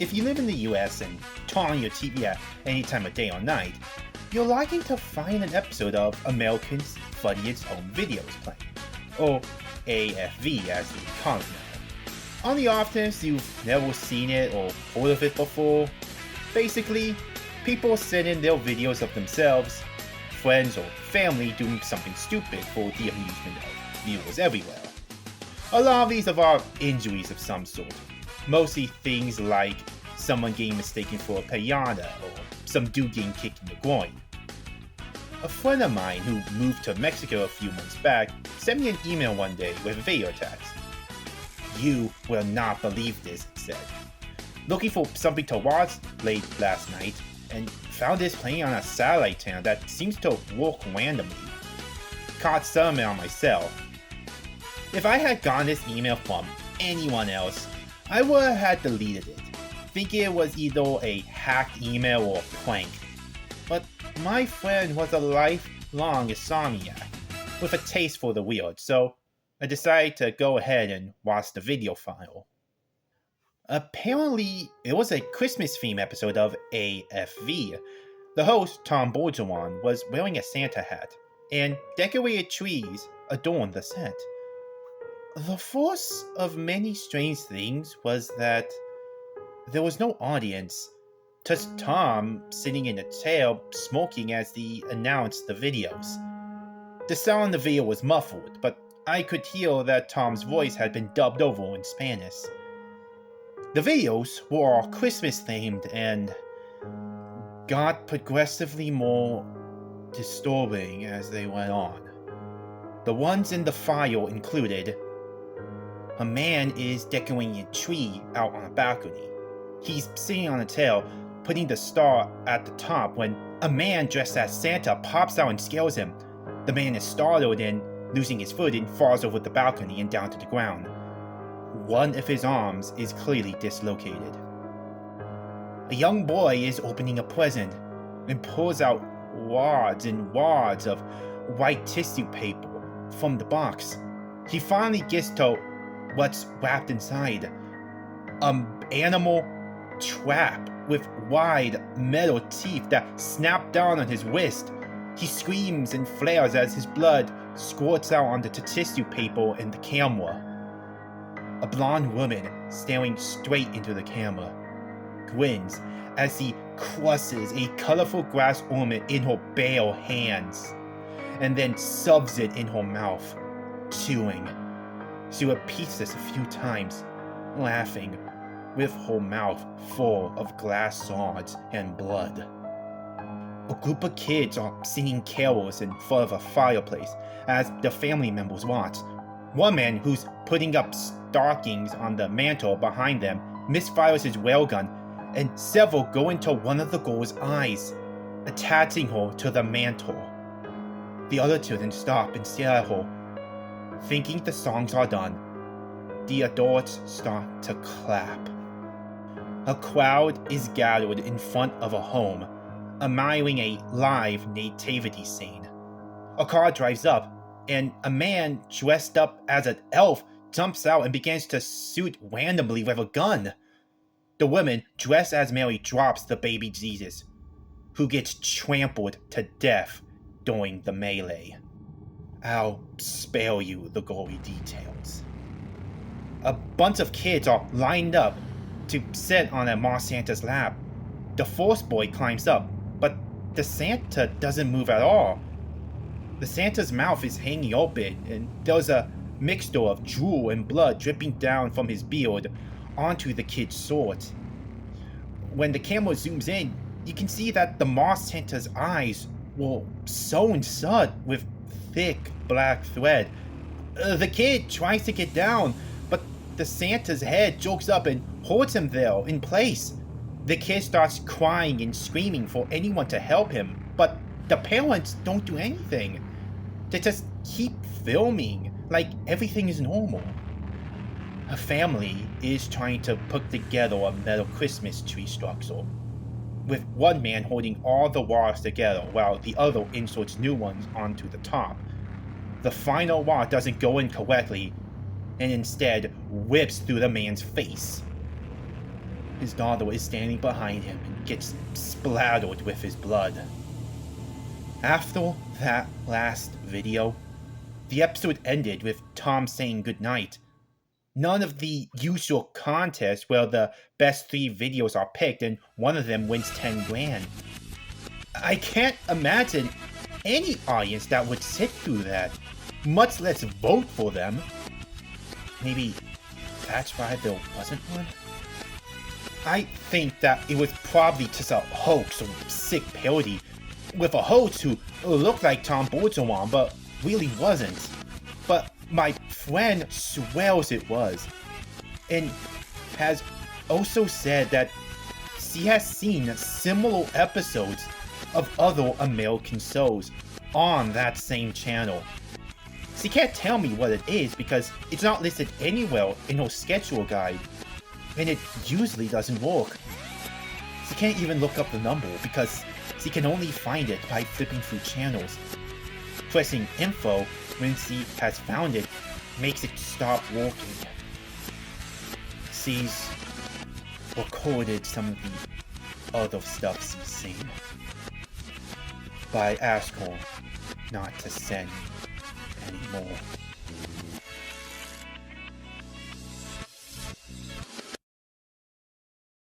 If you live in the US and turn on your TV at any time of day or night, you're likely to find an episode of America's Funniest Home Videos playing, or AFV as we call it now. On the off chance you've never seen it or heard of it before, basically, people send in their videos of themselves, friends or family doing something stupid for the amusement of viewers everywhere. A lot of these are injuries of some sort, mostly things like someone getting mistaken for a piranha or some dude getting kicked in the groin. A friend of mine who moved to Mexico a few months back sent me an email one day with a video text. "You will not believe this," it said. "Looking for something to watch late last night and found this playing on a satellite channel that seems to work randomly. Caught some on my cell." If I had gotten this email from anyone else, I would have had deleted it, thinking it was either a hacked email or a prank. But my friend was a lifelong insomniac with a taste for the weird, so I decided to go ahead and watch the video file. Apparently, it was a Christmas theme episode of AFV. The host, Tom Bergeron, was wearing a Santa hat, and decorated trees adorned the set. The first of many strange things was that there was no audience, just Tom sitting in a chair smoking as he announced the videos. The sound of the video was muffled, but I could hear that Tom's voice had been dubbed over in Spanish. The videos were all Christmas themed and got progressively more disturbing as they went on. The ones in the file included: a man is decorating a tree out on a balcony. He's sitting on a tail, putting the star at the top when a man dressed as Santa pops out and scares him. The man is startled and losing his footing falls over the balcony and down to the ground. One of his arms is clearly dislocated. A young boy is opening a present and pulls out wads and wads of white tissue paper from the box. He finally gets to what's wrapped inside: an animal trap with wide metal teeth that snap down on his wrist. He screams and flares as his blood squirts out onto the tissue paper and the camera. A blonde woman staring straight into the camera grins as he crushes a colorful glass ornament in her bare hands and then shoves it in her mouth, chewing. She repeats this a few times, laughing, with her mouth full of glass shards and blood. A group of kids are singing carols in front of a fireplace as the family members watch. One man who's putting up stockings on the mantle behind them misfires his railgun, and several go into one of the girl's eyes, attaching her to the mantle. The other children stop and stare at her. Thinking the songs are done, the adults start to clap. A crowd is gathered in front of a home, admiring a live nativity scene. A car drives up, and a man dressed up as an elf jumps out and begins to shoot randomly with a gun. The woman dressed as Mary drops the baby Jesus, who gets trampled to death during the melee. I'll spare you the gory details. A bunch of kids are lined up to sit on a Mars Santa's lap. The first boy climbs up, but the Santa doesn't move at all. The Santa's mouth is hanging open, and there's a mixture of drool and blood dripping down from his beard onto the kid's shirt. When the camera zooms in, you can see that the Mars Santa's eyes were sewn shut with thick black thread. The kid tries to get down, but the Santa's head jerks up and holds him there in place. The kid starts crying and screaming for anyone to help him, but the parents don't do anything. They just keep filming like everything is normal. A family is trying to put together a metal Christmas tree structure, with one man holding all the wires together while the other inserts new ones onto the top. The final wire doesn't go in correctly and instead whips through the man's face. his daughter is standing behind him and gets splattered with his blood. After that last video, the episode ended with Tom saying goodnight. None of the usual contests where the best 3 videos are picked and one of them wins 10 grand. I can't imagine any audience that would sit through that, much less vote for them. Maybe that's why there wasn't one? I think that it was probably just a hoax or sick parody, with a host who looked like Tom Bordelon but really wasn't. But my friend swears it was, and has also said that she has seen similar episodes of other American shows on that same channel. She can't tell me what it is because it's not listed anywhere in her schedule guide, and it usually doesn't work. She can't even look up the number because she can only find it by flipping through channels. Pressing info when she has found it makes it stop working. She's recorded some of the other stuff she's seen, but I asked her not to send anymore.